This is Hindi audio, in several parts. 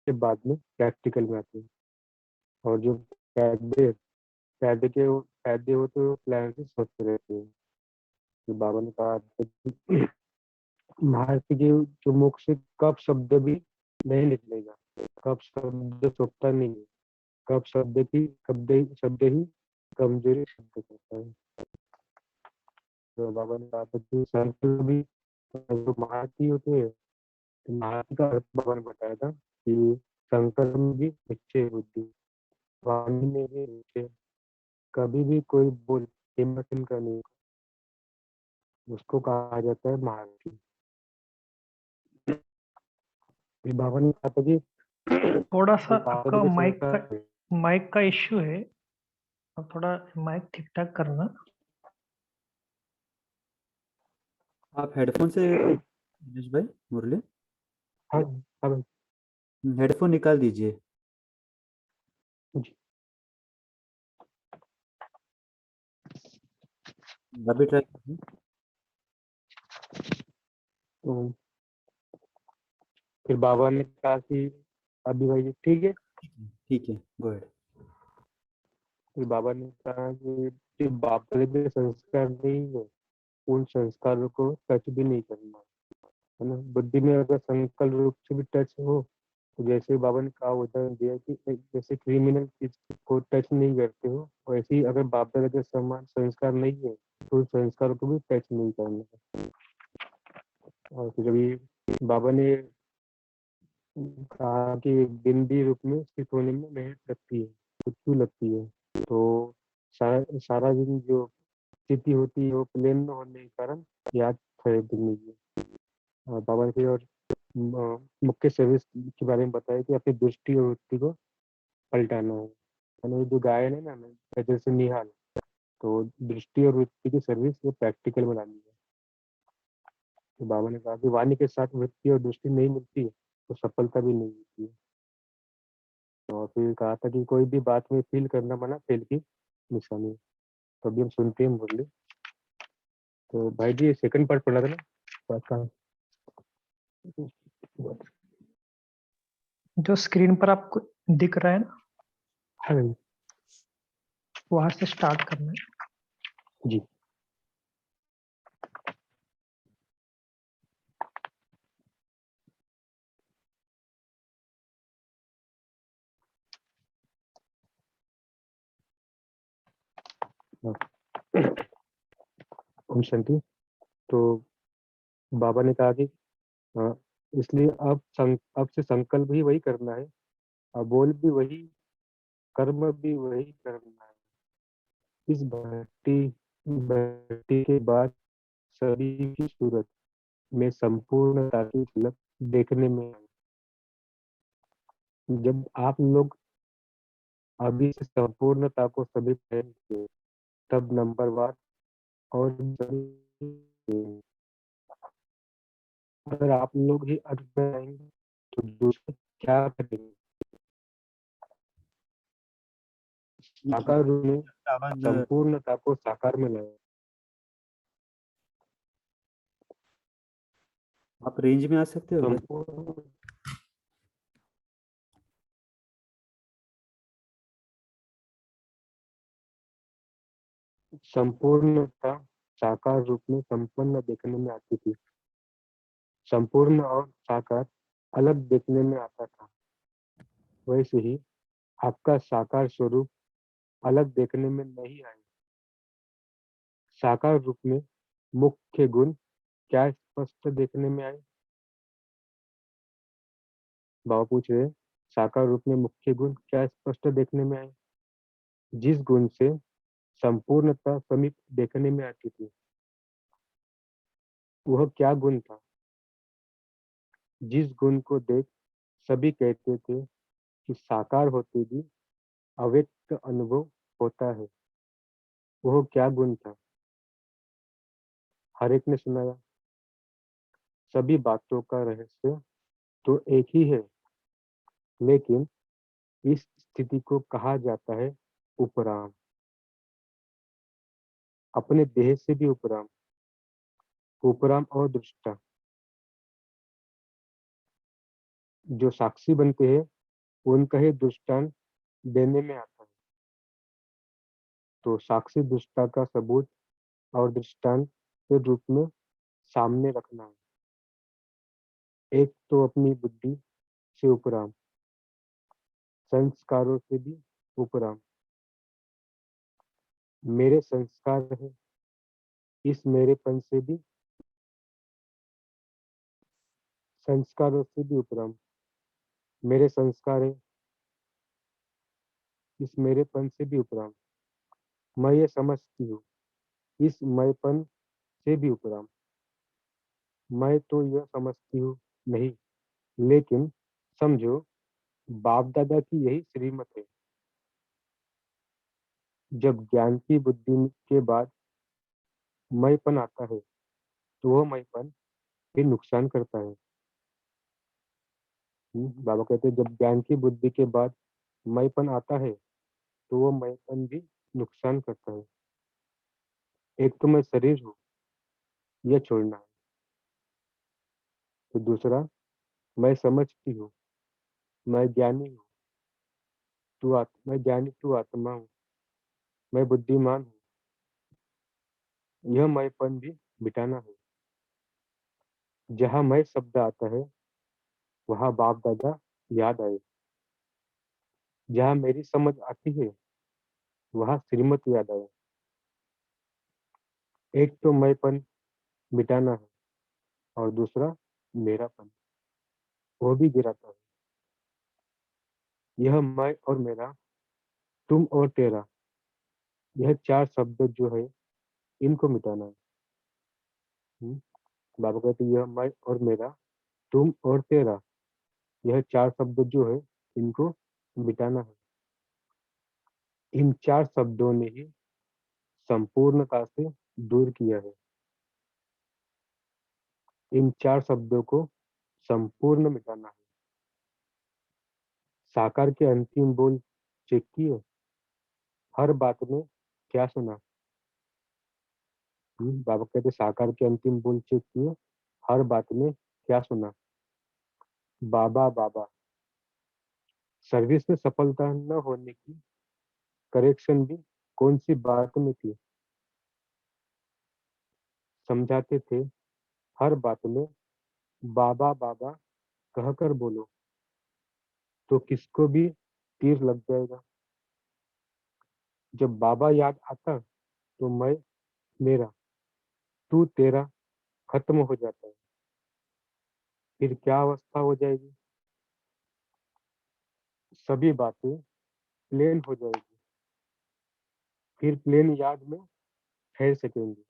के बाद में प्रैक्टिकल में आते हैं। और जो फायदे फायदे होते हैं वो प्लान से सोचते रहते हैं। तो बाबा ने कहा था कि भारत के जो मुख से कब शब्द भी नहीं निकलेगा, कब शब्द सोचता नहीं है, कब शब्द ही कमजोरी शब्द करता है। तो बाबा ने कहा था कि संकल्प भी जो महारथी होते हैं, तो महारथी का अर्थ बाबा ने बताया था कि संकल्प में भी निश्चय बुद्धि, वाणी में भी निश्चय, कभी भी कोई बोल हिम्मत का नहीं, उसको कहा जाता है महारथी। फिर बाबा ने कहा था कि थोड़ा सा जो पापा आपका के माइक संस्कार, माइक का इश्यू है, आप थोड़ा माइक ठीक ठाक करना। आप हेडफोन से दिनेश भाई, मुरली हाँ हाँ भाई, हेडफोन निकाल दीजिए। जी। अभी ट्राई कीजिए। तो फिर बाबा ने कहा कि अभी भाई ठीक है। ठीक है, गो अहेड। फिर बाबा ने कहा कि जो बाप दादा के संस्कार नहीं है, उन संस्कारों को टच भी नहीं करना है ना। बुद्धि में अगर संकल्प रूप से भी टच हो, तो जैसे बाबा ने कहा उदाहरण दिया कि जैसे क्रिमिनल चीज को टच नहीं करते हो, वैसे ही अगर बाप दादा के समान संस्कार नहीं है, तो उन संस्कारों को भी टच नहीं करना है। और फिर अभी बाबा ने कहा कि बिंदी रूप में स्थित होने में मेहनत लगती है, कुछ लगती है। तो सारा दिन जो स्थिति होती है वो प्लेन में होने के कारण याद खरीद नहीं है। और बाबा ने फिर और मुख्य सर्विस के बारे में बताया कि अपनी दृष्टि और वृत्ति को पलटाना है। यानी जो गायन है ना, जैसे निहाल, तो दृष्टि और वृत्ति की सर्विस ये प्रैक्टिकल में लानी है। तो बाबा ने कहा कि वाणी के साथ वृत्ति और दृष्टि नहीं मिलती है तो सफलता भी नहीं मिलती है। और फिर कहा था कि कोई भी बात में फील करना मना फेल की निशानी है। तो अभी हम सुनते हैं मुरली। तो भाई जी सेकंड पार्ट पढ़ा था ना बात का। जो स्क्रीन पर आपको दिख रहा है ना, हाँ भाई वहां से स्टार्ट करना है। जी। ओम शांति। तो बाबा ने कहा कि हाँ, इसलिए अब से संकल्प ही वही करना है, अब बोल भी वही, कर्म भी वही करना है। इस भक्ति के बाद सभी की सूरत में संपूर्णता की झलक देखने में आई। जब आप लोग अभी से संपूर्णता को सभी कहेंगे, तब नंबरवार और भी सभी। अगर आप लोग ही अर्थ में आएंगे तो दूसरे क्या करेंगे। साकार रूप में आवाज संपूर्णता को साकार में लाए। आप रेंज में आ सकते हो क्या? संपूर्ण संपूर्णता साकार रूप में संपन्न देखने में आती थी। संपूर्ण और साकार अलग देखने में आता था, वैसे ही आपका साकार स्वरूप अलग देखने में नहीं आए। साकार रूप में मुख्य गुण क्या स्पष्ट देखने में आए। बाबा पूछ रहे हैं, साकार रूप में मुख्य गुण क्या स्पष्ट देखने में आए। जिस गुण से संपूर्णता समीप देखने में आती थी, वह क्या गुण था। जिस गुण को देख सभी कहते थे कि साकार होते भी अव्यक्त अनुभव होता है, वह क्या गुण था। हर एक ने सुनाया। सभी बातों का रहस्य तो एक ही है, लेकिन इस स्थिति को कहा जाता है उपराम, अपने देह से भी उपराम, उपराम और दृष्टा। जो साक्षी बनते हैं उनका ही दृष्टांत देने में आता है। तो साक्षी दृष्टा का सबूत और दृष्टांत के रूप में सामने रखना है। एक तो अपनी बुद्धि से उपराम, संस्कारों से भी उपराम। मेरे संस्कार है, इस मेरेपन से भी, संस्कारों से भी उपराम। मेरे संस्कार है, इस मेरेपन से भी उपराम। मैं ये समझती हूँ, इस मैंपन से भी उपराम। मैं तो यह समझती हूँ नहीं, लेकिन समझो बाप दादा की यही श्रीमत है। जब ज्ञान की बुद्धि के बाद मैंपन आता है, तो वह मैंपन भी नुकसान करता है। बाबा कहते हैं जब ज्ञान की बुद्धि के बाद मैंपन आता है, तो वो मैंपन भी नुकसान करता है। एक तो मैं शरीर हूँ, यह छोड़ना है। तो दूसरा, मैं समझती हूँ, मैं ज्ञानी हूँ, मैं ज्ञानी, तू आत्मा हूँ, मैं बुद्धिमान हूँ। यह मैंपन भी मिटाना है। जहाँ मैं शब्द आता है, वहाँ बाप दादा याद आए। जहाँ मेरी समझ आती है, वहाँ श्रीमत याद आए। एक तो मैंपन मिटाना है और दूसरा मेरापन, वो भी गिराता है। यह मैं और मेरा, तुम और तेरा, यह चार शब्द जो है, इनको मिटाना है। हम्म, बाबा कहते यह मैं और मेरा, तुम और तेरा, यह चार शब्द जो है, इनको मिटाना है। इन चार शब्दों ने ही संपूर्णता से दूर किया है। इन चार शब्दों को संपूर्ण मिटाना है। साकार के अंतिम बोल चेक किए, हर बात में क्या सुना। बाबा कहते साकार के अंतिम बोल चेक किए, हर बात में क्या सुना। बाबा बाबा। सर्विस में सफलता न होने की करेक्शन भी कौन सी बात में थी। समझाते थे हर बात में बाबा बाबा कहकर बोलो, तो किसको भी तीर लग जाएगा। जब बाबा याद आता, तो मैं मेरा, तू तेरा खत्म हो जाता है। फिर क्या अवस्था हो जाएगी। सभी बातें प्लेन हो जाएगी। फिर प्लेन याद में ठहर सकेंगे।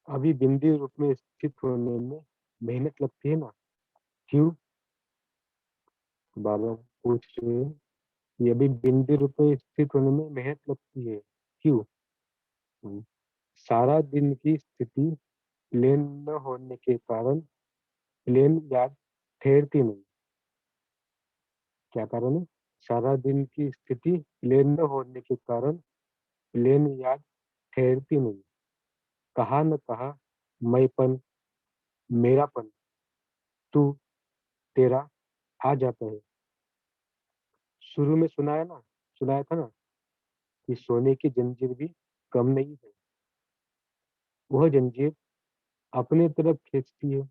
अभी बिंदी रूप में स्थित होने में मेहनत लगती है ना, क्यों। बाबा पूछ रहे हैं कि अभी बिंदी रूप में स्थित होने में मेहनत लगती है, क्यों। हम्म, सारा दिन की स्थिति प्लेन न होने के कारण प्लेन याद ठहरती नहीं। क्या कारण है। सारा दिन की स्थिति प्लेन न होने के कारण प्लेन याद ठहरती नहीं। कहा न कहा मैंपन, मेरापन, तू तेरा आ जाता है। शुरू में सुनाया था ना कि सोने की जंजीर भी कम नहीं है। वह जंजीर अपने तरफ खींचती है।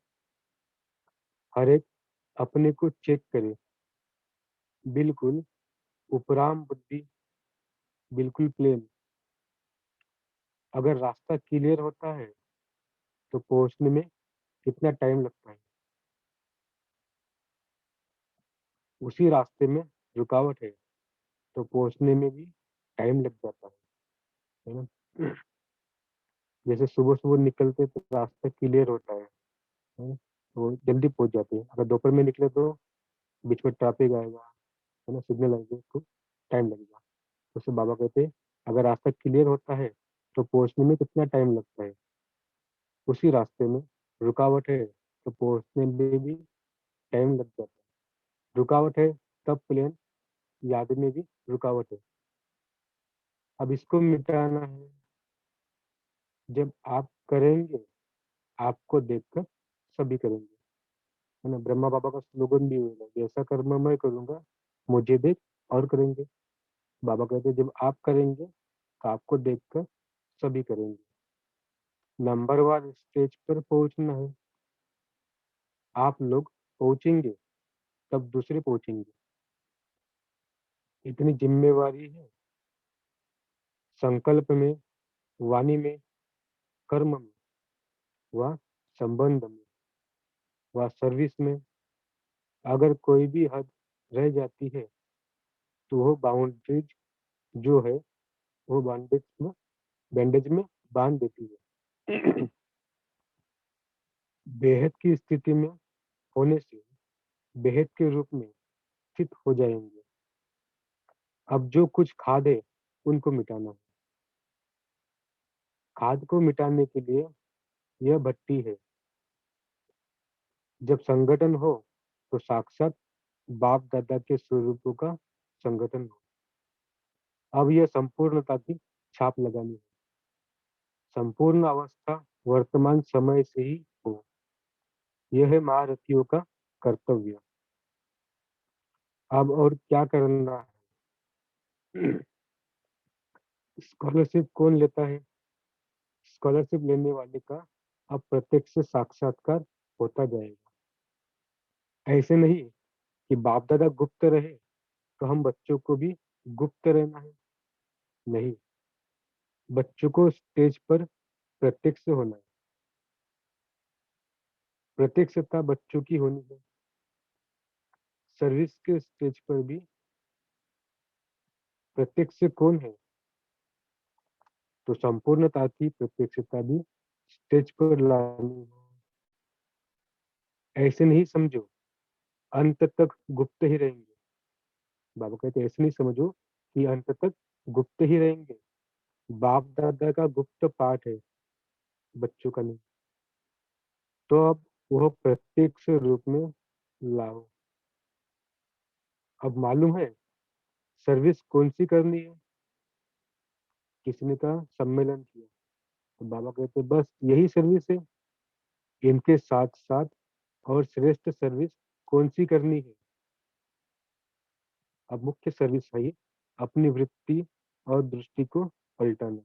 हर एक अपने को चेक करे। बिल्कुल उपराम बुद्धि, बिल्कुल प्लेन। अगर रास्ता क्लियर होता है, तो पहुंचने में कितना टाइम लगता है। उसी रास्ते में रुकावट है, तो पहुंचने में भी टाइम लग जाता है ना। जैसे सुबह सुबह निकलते तो रास्ता क्लियर होता है ना? तो जल्दी पहुंच जाते हैं। अगर दोपहर में निकले तो बीच में ट्रैफिक आएगा, है ना, सिग्नल आएंगे तो टाइम लगेगा। तो उससे बाबा कहते हैं अगर रास्ता क्लियर होता है, तो पहुंचने में कितना टाइम लगता है। उसी रास्ते में रुकावट है, तो पहुंचने में भी टाइम लग जाता है। रुकावट है, तब प्लेन याद में भी रुकावट है। अब इसको मिटाना है। जब आप करेंगे, आपको देखकर सभी करेंगे। है ना, ब्रह्मा बाबा का स्लोगन भी होगा, जैसा कर्म मैं करूंगा मुझे देख और करेंगे। बाबा कहते हैं जब आप करेंगे तो आपको देखकर सभी करेंगे। नंबरवार स्टेज पर पहुंचना है। आप लोग पहुंचेंगे तब दूसरे पहुंचेंगे, इतनी जिम्मेवारी है। संकल्प में, वाणी में, कर्म में, व संबंध में, व सर्विस में अगर कोई भी हद रह जाती है तो वो बाउंड्रीज जो है वो बैंडेज में बांध देती है। बेहद की स्थिति में होने से बेहद के रूप में स्थित हो जाएंगे। अब जो कुछ खाद है उनको मिटाना है। खाद को मिटाने के लिए यह भट्टी है। जब संगठन हो तो साक्षात बाप दादा के स्वरूपों का संगठन हो। अब यह संपूर्णता की छाप लगानी है। संपूर्ण अवस्था वर्तमान समय से ही हो। यह है महारथियों का कर्तव्य। अब और क्या करना है? स्कॉलरशिप कौन लेता है? स्कॉलरशिप लेने वाले का अब प्रत्यक्ष साक्षात्कार होता जाएगा। ऐसे नहीं कि बाप दादा गुप्त रहे तो हम बच्चों को भी गुप्त रहना है। नहीं, बच्चों को स्टेज पर प्रत्यक्ष होना है। प्रत्यक्षता बच्चों की होनी है। सर्विस के स्टेज पर भी प्रत्यक्ष कौन है? तो संपूर्णता की प्रत्यक्षता भी स्टेज पर लानी है। ऐसे नहीं समझो अंत तक गुप्त ही रहेंगे। बाबा कहते ऐसे नहीं समझो कि अंत तक गुप्त ही रहेंगे। बाप दादा का गुप्त पाठ है, बच्चों का नहीं। तो अब वह प्रत्यक्ष रूप में लाओ। अब मालूम है सर्विस कौन सी करनी है? किसी ने कहा सम्मेलन किया, तो बाबा कहते बस यही सर्विस है। इनके साथ साथ और श्रेष्ठ सर्विस कौन सी करनी है? अब मुख्य सर्विस है अपनी वृत्ति और दृष्टि को पलटाना।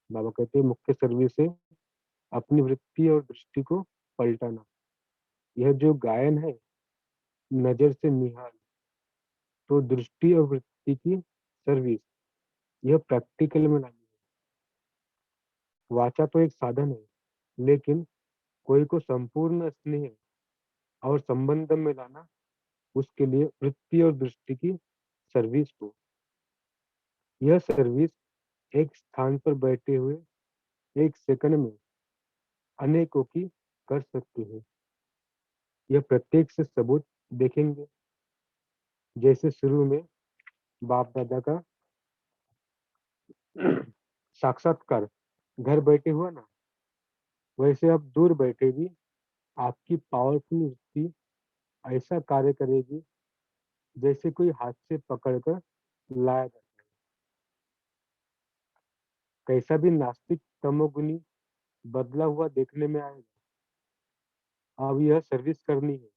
बाबा कहते हैं मुख्य सर्विस है अपनी वृत्ति और दृष्टि को पलटाना। यह जो गायन है नजर से निहाल, तो दृष्टि और वृत्ति की सर्विस यह प्रैक्टिकल में लानी है। वाचा तो एक साधन है, लेकिन कोई को संपूर्ण स्नेह और संबंध में लाना, उसके लिए वृत्ति और दृष्टि की सर्विस हो। यह सर्विस एक स्थान पर बैठे हुए एक सेकंड में अनेकों की कर सकते हैं। यह प्रत्येक से सबूत देखेंगे। जैसे शुरू में बाप दादा का साक्षात्कार घर बैठे हुआ ना, वैसे अब दूर बैठे भी आपकी पावरफुल वृत्ति ऐसा कार्य करेगी जैसे कोई हाथ से पकड़कर लाया जाता है। कैसा भी नास्तिक तमोगुनी बदला हुआ देखने में आएगा। अब यह सर्विस करनी है,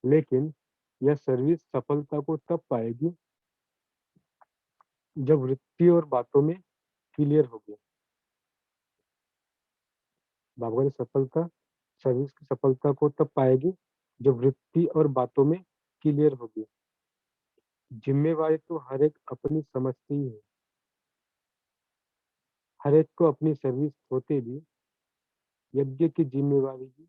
लेकिन यह सर्विस सफलता को तब पाएगी जब वृत्ति और बातों में क्लियर होगी। बाबा ने सफलता सर्विस की सफलता को तब पाएगी जब वृत्ति और बातों में क्लियर होगी। जिम्मेवारी तो हर एक अपनी समझती ही है। हर एक को अपनी सर्विस होते भी यज्ञ की जिम्मेवारी भी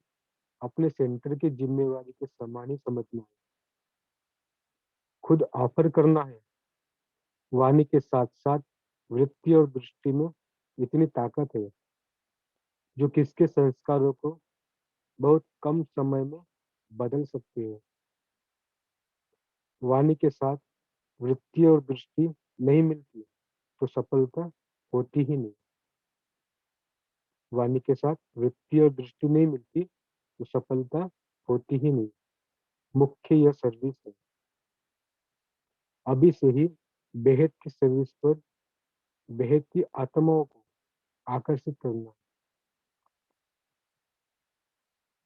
अपने सेंटर की जिम्मेवारी के समान ही समझना है। खुद ऑफर करना है। वाणी के साथ साथ वृत्ति और दृष्टि में इतनी ताकत है जो किसके संस्कारों को बहुत कम समय में बदल सकती है। वाणी के साथ वृत्ति और दृष्टि नहीं मिलती तो सफलता होती ही नहीं। वाणी के साथ वृत्ति और दृष्टि नहीं मिलती तो सफलता होती ही नहीं। मुख्य यह सर्विस है। अभी से ही बेहद की सर्विस पर बेहद की आत्माओं को आकर्षित करना।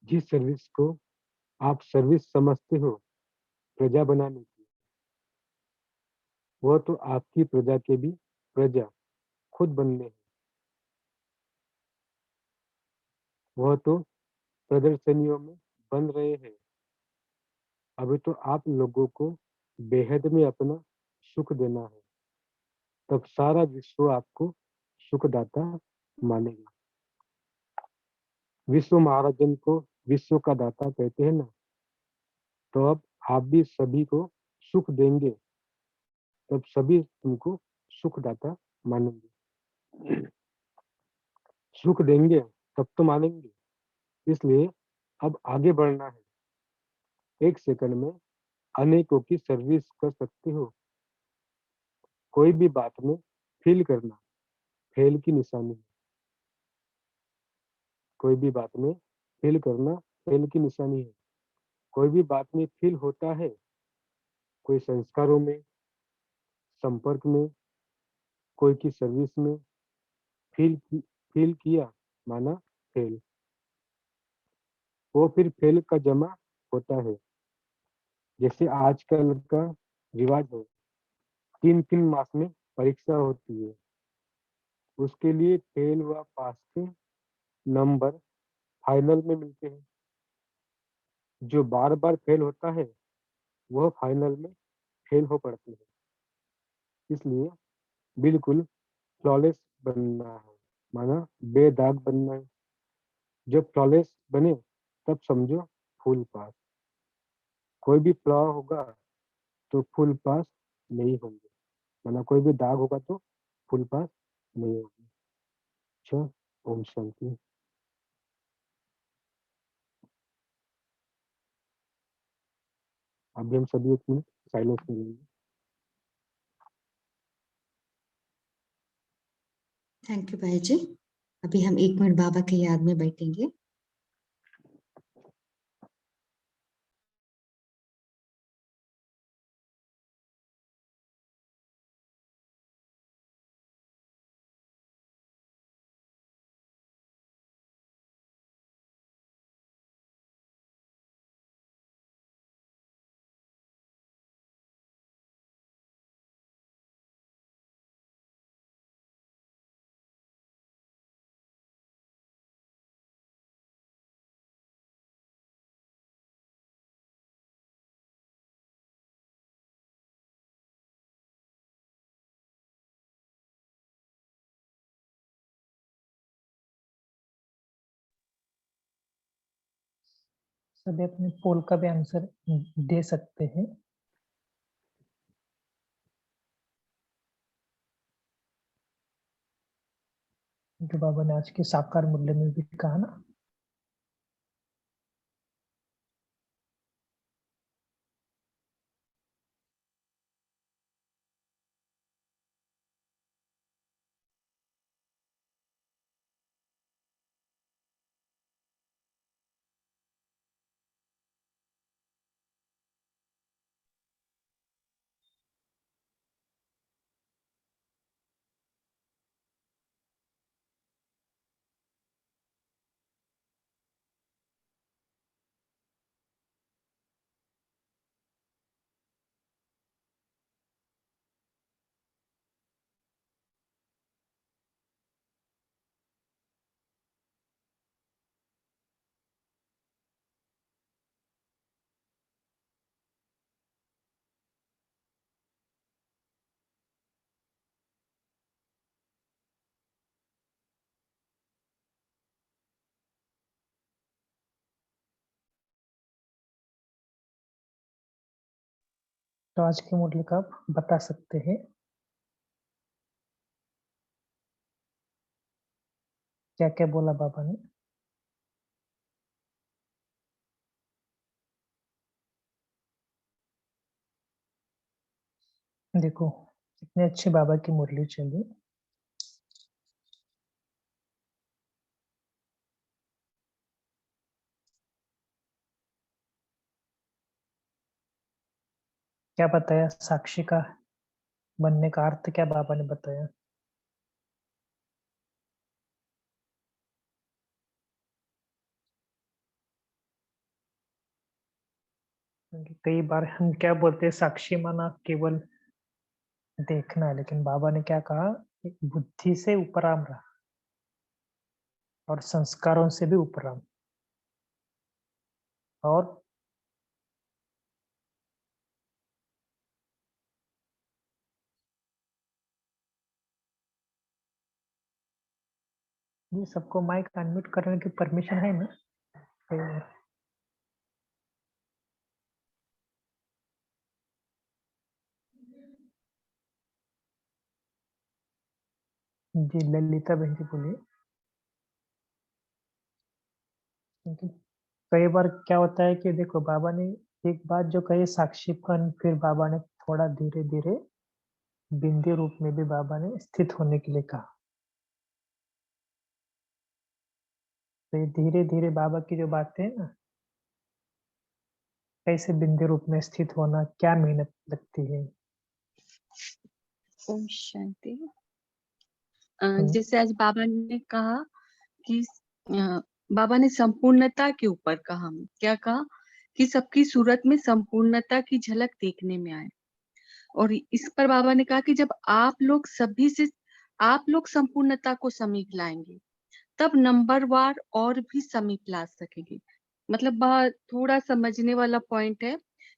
जिस सर्विस को आप सर्विस समझते हो प्रजा बनाने की, वह तो आपकी प्रजा के भी प्रजा खुद बनने हैं। वह तो प्रदर्शनियों में बन रहे हैं। अभी तो आप लोगों को बेहद में अपना सुख देना है, तब सारा विश्व आपको सुखदाता मानेगा। विश्व महाराजन को विश्व का दाता कहते हैं ना, तो अब आप भी सभी को सुख देंगे, तब सभी तुमको सुखदाता मानेंगे। सुख देंगे तब तो मानेंगे, इसलिए अब आगे बढ़ना है। एक सेकंड में अनेकों की सर्विस कर सकते हो। कोई भी बात में फील करना फेल की निशानी है। कोई भी बात में फील करना फेल की निशानी है। कोई भी बात में फील होता है, कोई संस्कारों में, संपर्क में, कोई की सर्विस में फील किया माना फेल। वो फिर फेल का जमा होता है। जैसे आजकल का रिवाज है, 3-3 मास में परीक्षा होती है। उसके लिए फेल व पास के नंबर फाइनल में मिलते हैं। जो बार बार फेल होता है वह फाइनल में फेल हो पड़ते हैं। इसलिए बिल्कुल फ्लॉलेस बनना है, माना बेदाग बनना है। जब फ्लॉलेस बने तब समझो फुल पास। कोई भी फ्लॉ होगा तो फुल पास नहीं होंगे, माना कोई भी दाग होगा तो फुल पास नहीं होगी। अच्छा, ओम शांति। अभी हम सभी 1 मिनट साइलेंस में रहेंगे। थैंक यू भाई जी। अभी हम 1 मिनट बाबा की याद में बैठेंगे। सभी अपने पोल का भी आंसर दे सकते हैं। जो बाबा ने आज के साकार मूल्य में भी कहा ना, तो आज के मूल्य का आप बता सकते हैं। क्या क्या बोला बाबा ने। देखो इतने अच्छे बाबा की मुरली चली। क्या बताया साक्षी का बनने का अर्थ, क्या बाबा ने बताया। क्योंकि कई बार हम क्या बोलते हैं, साक्षी माना केवल देखना है, लेकिन बाबा ने क्या कहा, कि बुद्धि से उपराम रहा और संस्कारों से भी उपराम। और ये सबको माइक अनम्यूट करने की परमिशन है ना? कई बार जी ललिता बहन जी बोलिए। क्योंकि कई बार क्या होता है कि देखो, बाबा ने एक बात जो कही साक्षीपन, फिर बाबा ने थोड़ा धीरे धीरे बिंदी रूप में भी बाबा ने स्थित होने के लिए कहा। तो ये धीरे धीरे बाबा की जो बातें हैं ना, कैसे बिंदी रूप में स्थित होना, क्या मेहनत लगती है। ओम शांति। हम्म, जैसे आज बाबा ने कहा कि बाबा ने संपूर्णता के ऊपर कहा, क्या कहा कि सबकी सूरत में संपूर्णता की झलक देखने में आए। और इस पर बाबा ने कहा कि जब आप लोग सभी से आप लोग संपूर्णता को समीप लाएंगे, तब नंबरवार और भी समीप ला सकेंगे। मतलब थोड़ा समझने वाला पॉइंट है।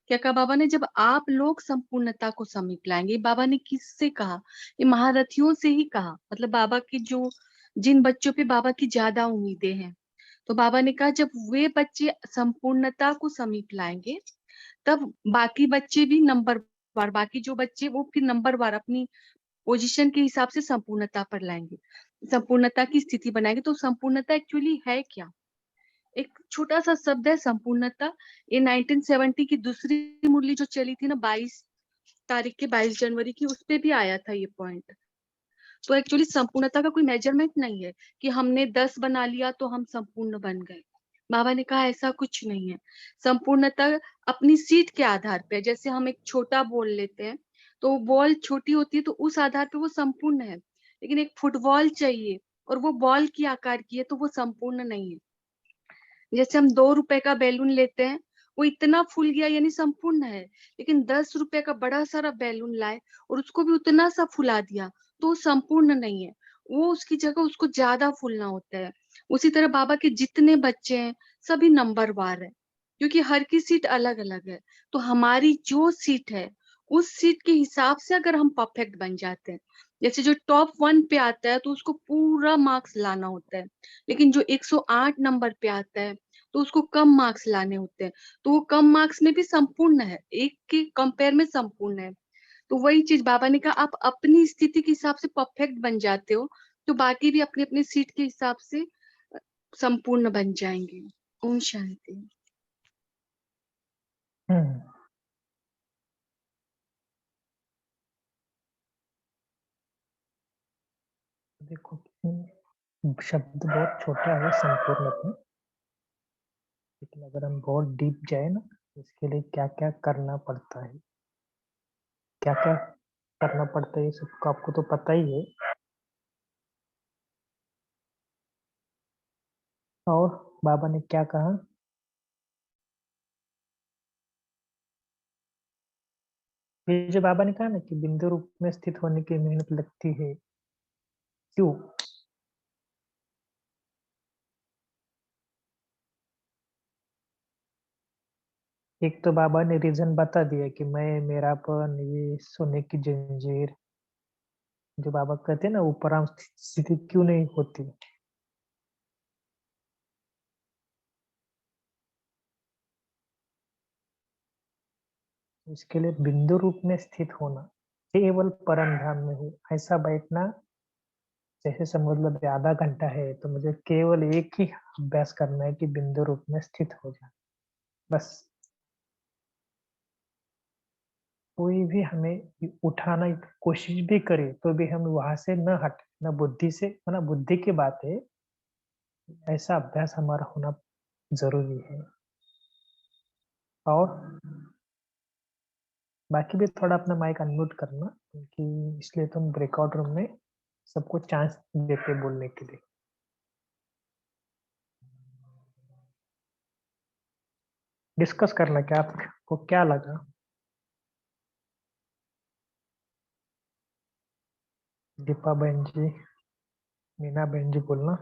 क्या कहा बाबा ने, जब आप लोग संपूर्णता को समीप लाएंगे, बाबा ने किससे कहा? ये महारथियों से ही कहा। मतलब बाबा की जिन बच्चों पे बाबा की ज्यादा उम्मीदें हैं, तो बाबा ने कहा जब वे बच्चे संपूर्णता को समीप लाएंगे, तब बाकी बच्चे भी नंबर वार, बाकी जो बच्चे वो फिर नंबर वार अपनी पोजीशन के हिसाब से संपूर्णता पर लाएंगे, संपूर्णता की स्थिति बनाएंगे। तो संपूर्णता एक्चुअली है क्या? एक छोटा सा शब्द है संपूर्णता। ये 1970 की दूसरी मुरली जो चली थी ना, 22 तारीख के 22 जनवरी की, उस पे भी आया था ये पॉइंट। तो एक्चुअली संपूर्णता का कोई मेजरमेंट नहीं है कि हमने 10 बना लिया तो हम संपूर्ण बन गए। बाबा ने कहा ऐसा कुछ नहीं है। संपूर्णता अपनी सीट के आधार पे, जैसे हम एक छोटा बॉल लेते हैं तो बॉल छोटी होती है तो उस आधार पे वो संपूर्ण है। लेकिन एक फुटबॉल चाहिए और वो बॉल की आकार की है तो वो संपूर्ण नहीं है। जैसे हम 2 रुपए का बैलून लेते हैं, वो इतना फूल गया यानी संपूर्ण है। लेकिन 10 रुपए का बड़ा सारा बैलून लाए और उसको भी उतना सा फुला दिया तो वो संपूर्ण नहीं है। वो उसकी जगह उसको ज्यादा फूलना होता है। उसी तरह बाबा के जितने बच्चे हैं सभी नंबरवार है, क्योंकि हर की सीट अलग अलग है। तो हमारी जो सीट है उस सीट के हिसाब से अगर हम परफेक्ट बन जाते हैं, जैसे जो टॉप 1 पे आता है तो उसको पूरा मार्क्स लाना होता है। लेकिन जो 108 नंबर पे आता है तो उसको कम मार्क्स लाने होते हैं। तो वो कम मार्क्स में भी संपूर्ण है, एक के कंपेयर में संपूर्ण है। तो वही चीज बाबा ने कहा, आप अपनी स्थिति के हिसाब से परफेक्ट बन जाते हो तो बाकी भी अपनी अपनी सीट के हिसाब से संपूर्ण बन जाएंगे। ओम शांति। हम्म, देखो शब्द बहुत छोटा है संपूर्ण में, लेकिन अगर हम बहुत डीप जाए ना, इसके लिए क्या क्या करना पड़ता है, क्या क्या करना पड़ता है, ये सबको आपको तो पता ही है। और बाबा ने क्या कहा, ये जो बाबा ने कहा ना कि बिंदु रूप में स्थित होने की मेहनत लगती है, क्यों? एक तो बाबा ने रीजन बता दिया कि मैं, मेरापन, ये सोने की जंजीर, जो बाबा कहते हैं ना उपराम स्थिति क्यों नहीं होती। इसके लिए बिंदु रूप में स्थित होना, केवल परम धाम में हो, ऐसा बैठना। जैसे समझ लो आधा घंटा है तो मुझे केवल एक ही अभ्यास करना है कि बिंदु रूप में स्थित हो जाए, बस। कोई भी हमें उठाना की कोशिश भी करे तो भी हम वहां से न हटे, न बुद्धि से, ना बुद्धि की बात है। ऐसा अभ्यास हमारा होना जरूरी है। और बाकी भी थोड़ा अपना माइक अनम्यूट करना, क्योंकि इसलिए तुम ब्रेकआउट रूम में सबको चांस देते बोलने के लिए। डिस्कस करना, क्या आपको क्या लगा? दीपा बहन जी, मीना बहन जी बोलना।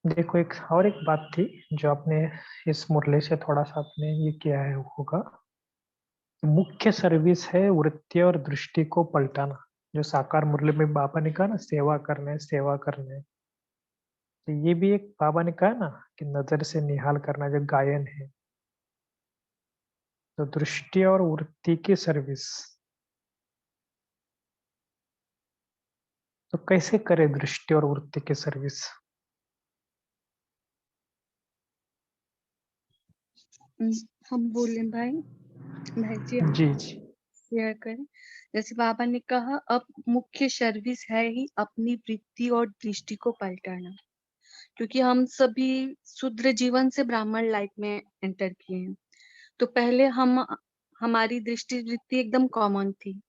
देखो, एक बात थी जो आपने इस मुरली से थोड़ा सा आपने ये किया है होगा। मुख्य सर्विस है वृत्ति और दृष्टि को पलटाना, जो साकार मुरली में बाबा ने कहा ना, सेवा करना है, सेवा करना है। तो ये भी एक बाबा ने कहा ना कि नजर से निहाल करना, जो गायन है। तो दृष्टि और वृत्ति की सर्विस, तो कैसे करे दृष्टि और वृत्ति की सर्विस? हम बोले भाई, भाई जी हम जी जी शेयर करें। जैसे बाबा ने कहा, अब मुख्य सर्विस है ही अपनी वृत्ति और दृष्टि को पलटाना, क्योंकि हम सभी शूद्र जीवन से ब्राह्मण लाइफ में एंटर किए हैं। तो पहले हमारी दृष्टि वृत्ति एकदम कॉमन थी।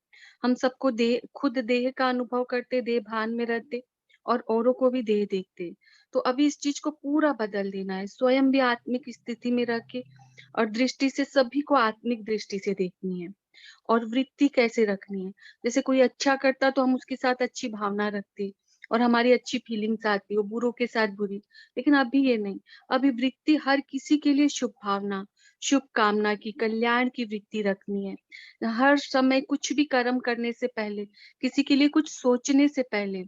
हम सबको खुद देह का अनुभव करते, देह भान में रहते और औरों को भी देह देखते। तो अभी इस चीज को पूरा बदल देना है, स्वयं भी आत्मिक स्थिति में रह के और दृष्टि से सभी को आत्मिक दृष्टि से देखनी है। और वृत्ति कैसे रखनी है, जैसे कोई अच्छा करता तो हम उसके साथ अच्छी भावना रखते और हमारी अच्छी फीलिंग्स आती, वो बुरों के साथ बुरी। लेकिन अभी ये नहीं, अभी वृत्ति हर किसी के लिए शुभ भावना, शुभ कामना की, कल्याण की वृत्ति रखनी है। हर समय कुछ भी कर्म करने से पहले, किसी के लिए कुछ सोचने से पहले,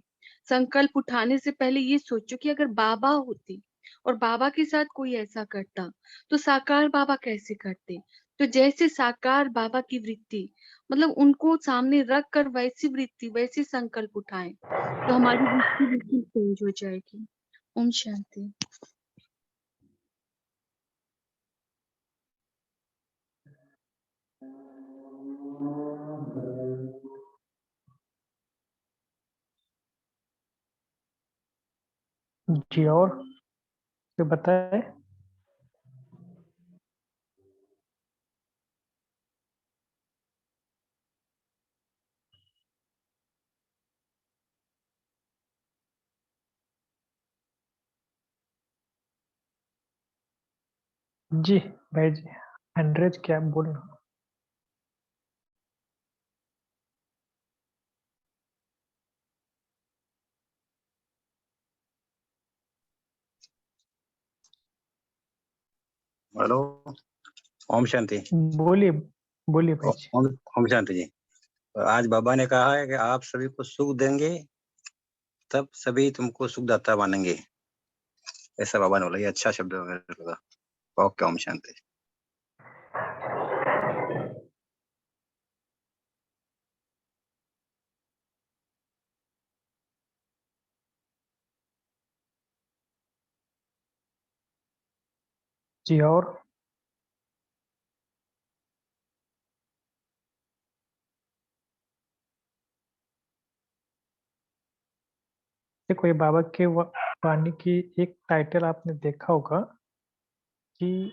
संकल्प उठाने से पहले ये सोचो कि अगर बाबा होते और बाबा के साथ कोई ऐसा करता तो साकार बाबा कैसे करते। तो जैसे साकार बाबा की वृत्ति, मतलब उनको सामने रख कर वैसी वृत्ति, वैसे संकल्प उठाएं तो हमारी वृत्ति बिल्कुल चेंज हो जाएगी। ओम शांति। जी, और तो बताए। जी भाई जी, 100 क्या बोलना। हेलो। ओम शांति। बोलिए, बोलिए भाई जी। ओम ओम शांति जी। तो आज बाबा ने कहा है कि आप सभी को सुख देंगे तब सभी तुमको सुखदाता मानेंगे, ऐसा बाबा ने बोला। ये अच्छा शब्द है मेरे को लगा। ओके, ओम शांति। जी, और देखो, ये बाबा के वाणी की एक टाइटल आपने देखा होगा कि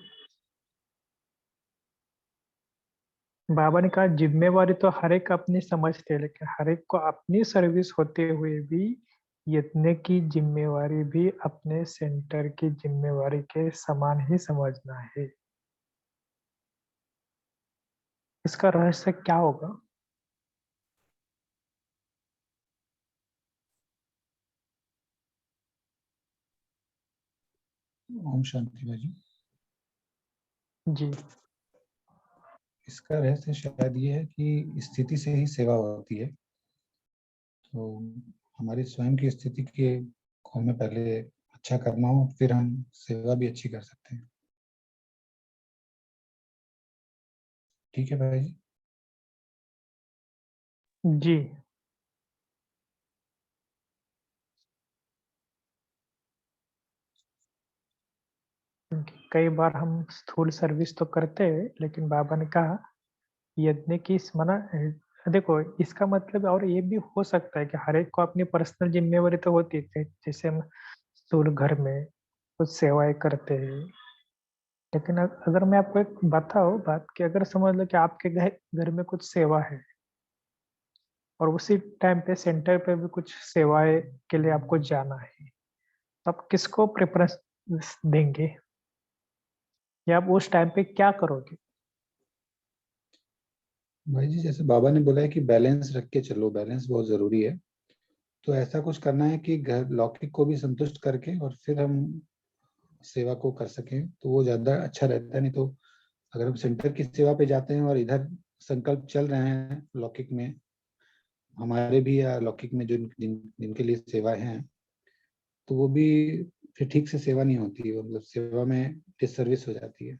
बाबा ने कहा जिम्मेवारी तो हर एक अपनी समझते हैं, लेकिन हर एक को अपनी सर्विस होते हुए भी यज्ञ की जिम्मेवारी भी अपने सेंटर की जिम्मेवारी के समान ही समझना है। इसका रहस्य क्या होगा? ओम शांति भाई जी। जी इसका रहस्य शायद ये है कि स्थिति से ही सेवा होती है। तो हमारी स्वयं की स्थिति के को हमें पहले अच्छा करना हो, फिर हम सेवा भी अच्छी कर सकते हैं। ठीक है भाई जी। जी, क्योंकि कई बार हम स्थूल सर्विस तो करते हैं, लेकिन बाबा ने कहा यज्ञ की मना। देखो, इसका मतलब और ये भी हो सकता है कि हर एक को अपनी पर्सनल जिम्मेवारी तो होती है, जैसे हम स्थूल घर में कुछ सेवाएं करते हैं, लेकिन अगर मैं आपको एक बताऊँ बात कि अगर समझ लो कि आपके घर में कुछ सेवा है और उसी टाइम पे सेंटर पे भी कुछ सेवाएँ के लिए आपको जाना है, तो आप किसको प्रेफ़रेंस देंगे? या आप उस टाइम पे क्या करोगे? भाई जी, जैसे बाबा ने बोला है कि बैलेंस रख के चलो, बैलेंस बहुत ज़रूरी है। तो ऐसा कुछ करना है कि घर लौकिक को भी संतुष्ट करके और फिर हम सेवा को कर सकें, तो वो ज़्यादा अच्छा रहता है। नहीं तो अगर हम सेंटर की सेवा पे जाते हैं और इधर संकल्प चल रहे हैं लौकिक में, हमारे भी या लौकिक में जो जिनके लिए सेवाएँ हैं, तो वो भी फिर ठीक से सेवा नहीं होती है, मतलब सेवा में डिससर्विस हो जाती है।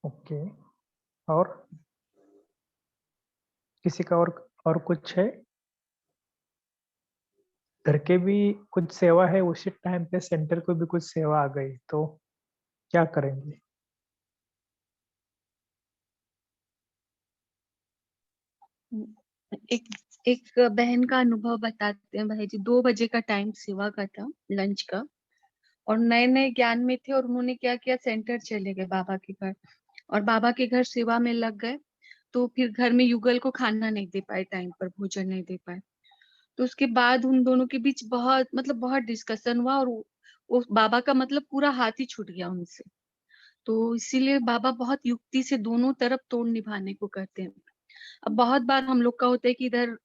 ओके। और किसी का और कुछ है? घर के भी कुछ सेवा है, उसी टाइम पे सेंटर को भी कुछ सेवा आ गई, तो क्या करेंगे? एक एक बहन का अनुभव बताते हैं भाई जी। 2 बजे का टाइम सेवा का था, लंच का, और नए नए ज्ञान में थे और उन्होंने क्या किया, सेंटर चले गए बाबा के घर, और बाबा के घर सेवा में लग गए। तो फिर घर में युगल को खाना नहीं दे पाए, टाइम पर भोजन नहीं दे पाए। तो उसके बाद उन दोनों के बीच बहुत डिस्कशन हुआ, और वो बाबा का मतलब पूरा हाथ ही छूट गया उनसे। तो इसीलिए बाबा बहुत युक्ति से दोनों तरफ तोड़ निभाने को कहते हैं। अब बहुत बार हम लोग का होता है कि इधर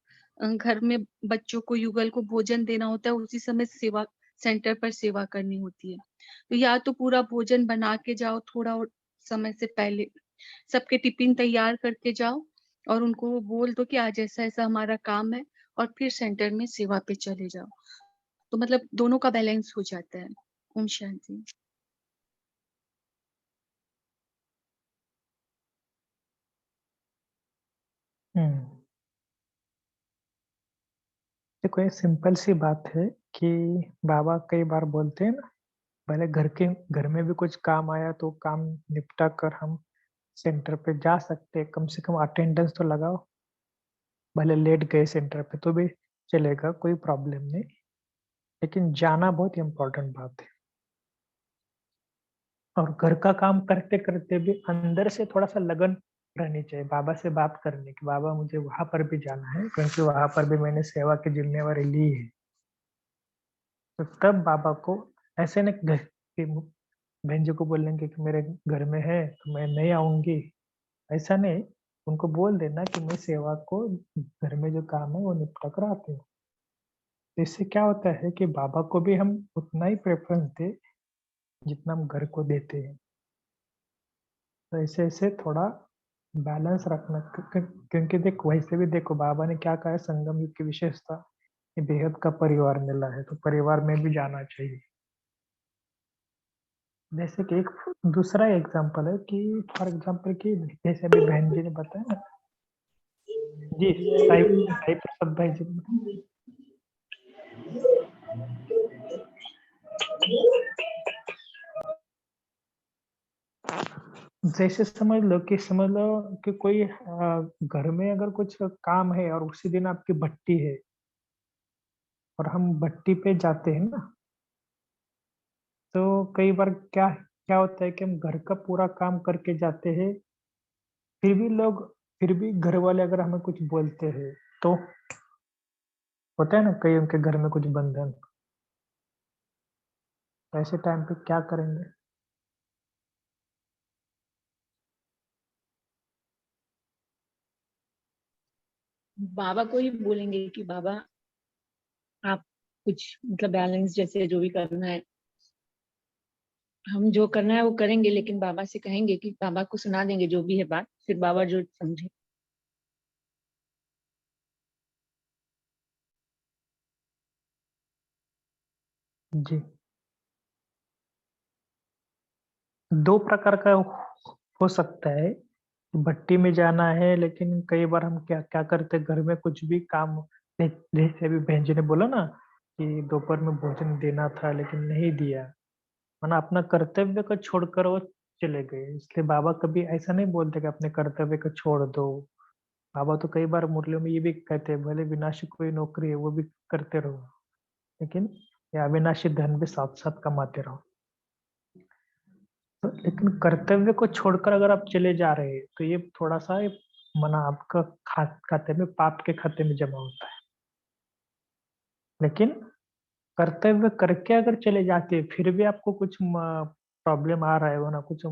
घर में बच्चों को युगल को भोजन देना होता है, उसी समय सेवा सेंटर पर सेवा करनी होती है। तो या तो पूरा भोजन बना के जाओ थोड़ा और समय से पहले, सबके टिफिन तैयार करके जाओ, और उनको वो बोल दो कि आज ऐसा ऐसा हमारा काम है, और फिर सेंटर में सेवा पे चले जाओ। तो मतलब दोनों का बैलेंस हो जाता है। ओम शांति। हुँ। देखो ये सिंपल सी बात है कि बाबा कई बार बोलते हैं ना, भले घर में भी कुछ काम आया तो काम निपटा कर हम सेंटर पे जा सकते हैं, कम से कम अटेंडेंस तो लगाओ। भले लेट गए सेंटर पे तो भी चलेगा, कोई प्रॉब्लम नहीं, लेकिन जाना बहुत इम्पोर्टेंट बात है। और घर का काम करते-करते भी अंदर से थोड़ा-सा लगन रहनी चाहिए बाबा से बात करने की, बाबा मुझे वहाँ पर भी जाना है क्योंकि वहाँ पर भी मैंने सेवा की ज़िम्मेवारी ली है। तो तब बाबा को ऐसे नहीं घर के बहन जी को बोलेंगे कि मेरे घर में है तो मैं नहीं आऊँगी, ऐसा नहीं, उनको बोल देना कि मैं सेवा को घर में जो काम है वो निपटा कर आती हूँ। तो इससे क्या होता है कि बाबा को भी हम उतना ही प्रेफ़रेंस दें जितना हम घर को देते हैं। तो ऐसे-ऐसे थोड़ा बैलेंस रखना क्योंकि देखो वैसे भी देखो बाबा ने क्या कहा है संगम युग की विशेषता, ये बेहद का परिवार मिला है, तो परिवार में भी जाना चाहिए। जैसे कि एक दूसरा एग्ज़ाम्पल है कि फॉर एग्ज़ाम्पल कि जैसे अभी बहन जी ने बताया ना जी, साईं प्रसाद भाई जी ने बताया। जैसे समझ लो कि कोई घर में अगर कुछ काम है और उसी दिन आपकी भट्टी है और हम भट्टी पे जाते हैं ना, तो कई बार क्या क्या होता है कि हम घर का पूरा काम करके जाते हैं, फिर भी घर वाले अगर हमें कुछ बोलते हैं, तो होता है ना कई उनके घर में कुछ बंधन, तो ऐसे टाइम पे क्या करेंगे? बाबा को ही बोलेंगे कि बाबा आप कुछ मतलब बैलेंस जैसे जो भी करना है, हम जो करना है वो करेंगे, लेकिन बाबा से कहेंगे कि बाबा को सुना देंगे जो भी है बात, फिर बाबा जो समझे। जी। 2 प्रकार का हो सकता है, भट्टी में जाना है लेकिन कई बार हम क्या क्या करते हैं घर में कुछ भी काम जैसे अभी बहन जी ने बोला ना कि दोपहर में भोजन देना था लेकिन नहीं दिया, माना अपना कर्तव्य को छोड़कर वो चले गए, इसलिए बाबा कभी ऐसा नहीं बोलते कि अपने कर्तव्य को छोड़ दो। बाबा तो कई बार मुरलियों में ये भी कहते हैं भले विनाशी कोई नौकरी है वो भी करते रहो, लेकिन ये अविनाशी धन भी साथ-साथ कमाते रहो। लेकिन कर्तव्य को छोड़कर अगर आप चले जा रहे हैं तो ये थोड़ा सा मना आपका खाते में, पाप के खाते में जमा होता है। लेकिन कर्तव्य करके अगर चले जाते हैं फिर भी आपको कुछ प्रॉब्लम आ रहा है, वो ना कुछ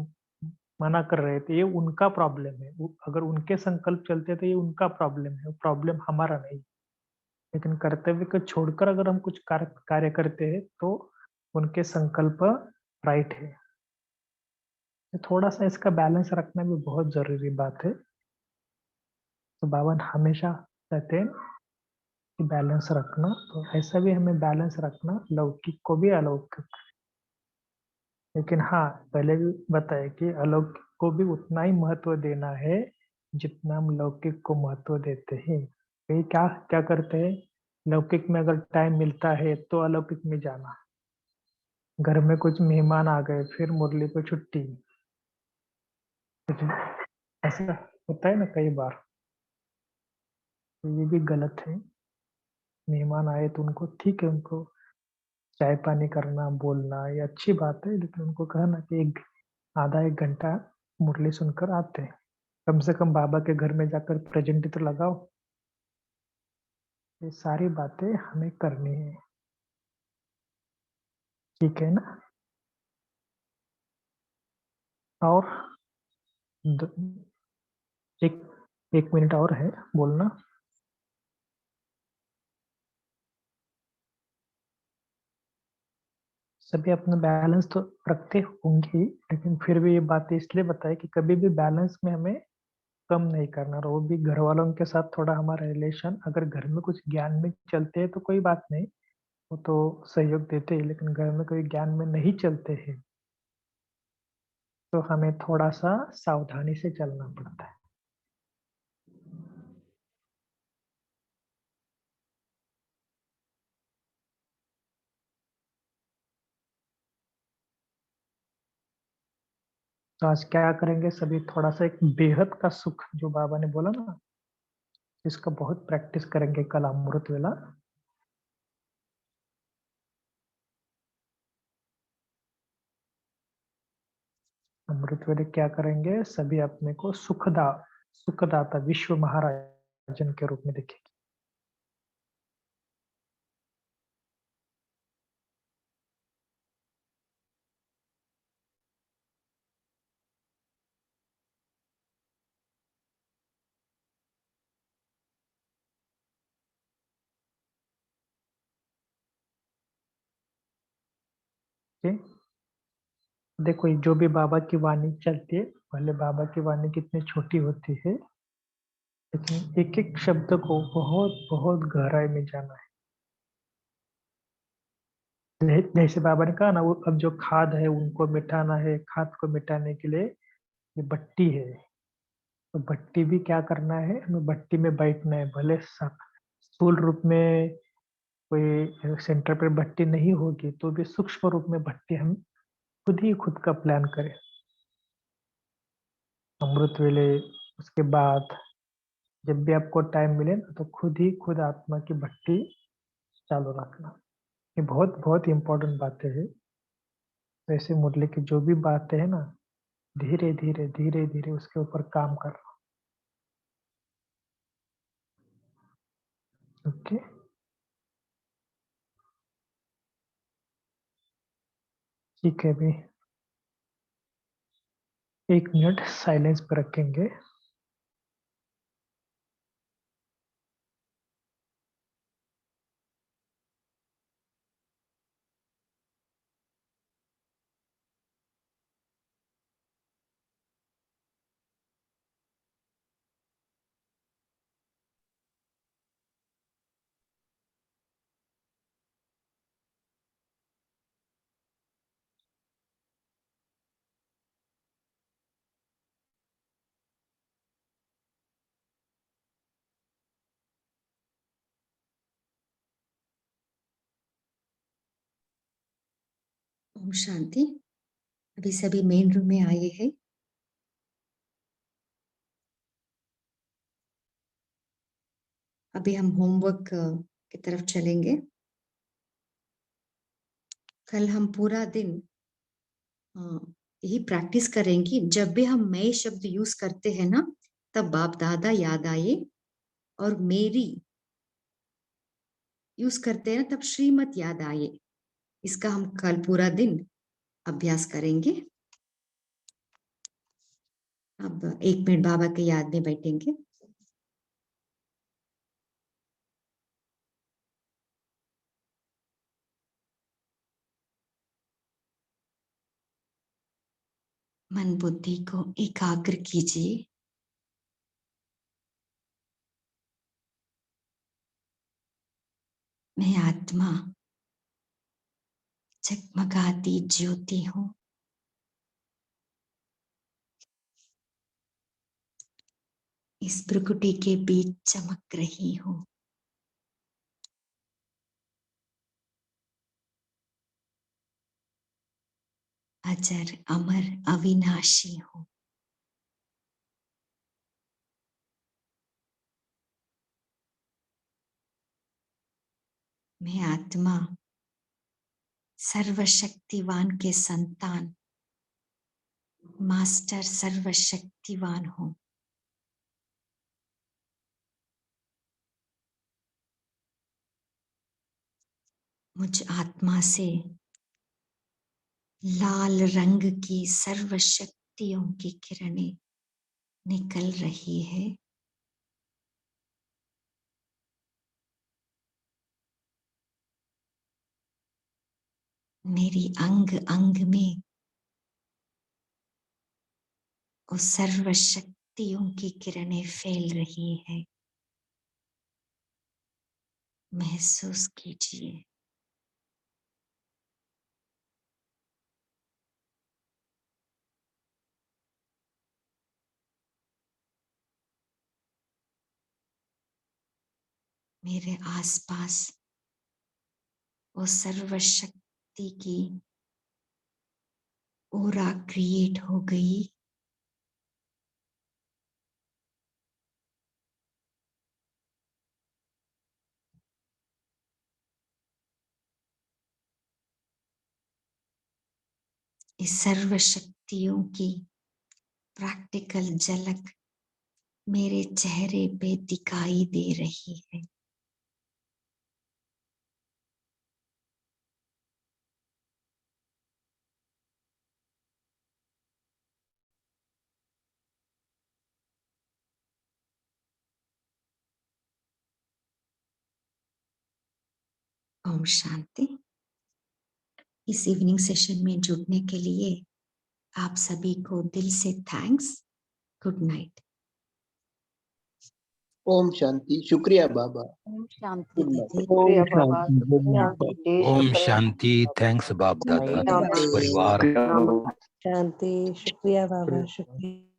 मना कर रहे थे, ये उनका प्रॉब्लम है। अगर उनके संकल्प चलते तो ये उनका प्रॉब्लम है, प्रॉब्लम हमारा नहीं। लेकिन कर्तव्य को छोड़कर अगर हम कुछ कार्य करते हैं तो उनके संकल्प राइट है। तो थोड़ा सा इसका बैलेंस रखना भी बहुत जरूरी बात है। तो बाबा हमेशा कहते हैं कि बैलेंस रखना, तो ऐसा भी हमें बैलेंस रखना, लौकिक को भी अलौकिक। लेकिन हाँ, पहले भी बताया कि अलौकिक को भी उतना ही महत्व देना है जितना हम लौकिक को महत्व देते हैं। कई क्या क्या करते हैं, लौकिक में अगर टाइम मिलता है तो अलौकिक में जाना, घर में कुछ मेहमान आ गए फिर मुरली को छुट्टी, ऐसा होता है ना कई बार। तो ये भी गलत है। मेहमान आए तो उनको ठीक है, उनको चाय पानी करना, बोलना, ये अच्छी बात है, लेकिन उनको कहना कि आधा एक घंटा मुरली सुनकर आते हैं, कम से कम बाबा के घर में जाकर प्रेजेंट तो लगाओ। ये सारी बातें हमें करनी है, ठीक है ना। और एक एक मिनट और है बोलना। सभी अपना बैलेंस तो रखते होंगे ही, लेकिन फिर भी ये बात इसलिए बताए कि कभी भी बैलेंस में हमें कम नहीं करना। और वो भी घर वालों के साथ थोड़ा हमारा रिलेशन, अगर घर में कुछ ज्ञान में चलते हैं तो कोई बात नहीं, वो तो सहयोग देते हैं। लेकिन घर में कोई ज्ञान में नहीं चलते हैं तो हमें थोड़ा सा सावधानी से चलना पड़ता है। तो आज क्या करेंगे सभी, थोड़ा सा एक बेहद का सुख जो बाबा ने बोला ना, इसका बहुत प्रैक्टिस करेंगे कल अमृत वेला। अमृत वेले क्या करेंगे, सभी अपने को सुखदाता विश्व महाराजन के रूप में देखेंगे। ठीक? देखो ये जो भी बाबा की वाणी चलती है, भले बाबा की वाणी कितनी छोटी होती है, लेकिन एक एक शब्द को बहुत बहुत गहराई में जाना है। जैसे बाबा ने कहा ना, वो अब जो खाद है उनको मिटाना है, खाद को मिटाने के लिए ये भट्टी है। तो भट्टी भी क्या करना है, हमें भट्टी में बैठना है। भले स्थूल रूप में कोई सेंटर पर भट्टी नहीं होगी तो भी सूक्ष्म रूप में भट्टी हम खुद ही खुद का प्लान करें। अमृत वेले, उसके बाद जब भी आपको टाइम मिले ना तो खुद ही खुद आत्मा की भट्टी चालू रखना। ये बहुत बहुत इम्पोर्टेंट बातें हैं। वैसे मुरली की जो भी बातें हैं ना, धीरे धीरे धीरे धीरे उसके ऊपर काम करना। ओके, ठीक है। अभी 1 मिनट साइलेंस पर रखेंगे। ओम शांति। अभी सभी मेन रूम में आए हैं। अभी हम होमवर्क की तरफ चलेंगे। कल हम पूरा दिन यही प्रैक्टिस करेंगे। जब भी हम मैं शब्द यूज करते हैं ना, तब बाप दादा याद आए, और मेरी यूज करते हैं ना, तब श्रीमत याद आए। इसका हम कल पूरा दिन अभ्यास करेंगे। अब 1 मिनट बाबा के याद में बैठेंगे। मन बुद्धि को एकाग्र कीजिए। मैं आत्मा जगमगाती ज्योति हूँ। इस प्रकृति के बीच चमक रही हूँ। अजर अमर अविनाशी हूँ। मैं आत्मा सर्वशक्तिवान के संतान, मास्टर सर्वशक्तिवान हूँ। मुझ आत्मा से लाल रंग की सर्वशक्तियों की किरणें निकल रही है। मेरी अंग अंग में उस सर्वशक्तियों की किरणें फैल रही है। महसूस कीजिए। मेरे आसपास वो सर्वशक्ति की ओरा क्रिएट हो गई। इस सर्वशक्तियों की प्रैक्टिकल झलक मेरे चेहरे पे दिखाई दे रही है। ओम शांति। इस इवनिंग सेशन में जुड़ने के लिए आप सभी को दिल से थैंक्स। Good night. ओम शांति। शुक्रिया बाबा। Om Shanti good night. दीदी, शुक्रिया बाबा, शुक्रिया दीदी, ओम शुक्रिया शांति। थैंक्स बाप दादा, शुक्रिया थैंक्स परिवार। शांति, शुक्रिया बाबा, शुक्रिया।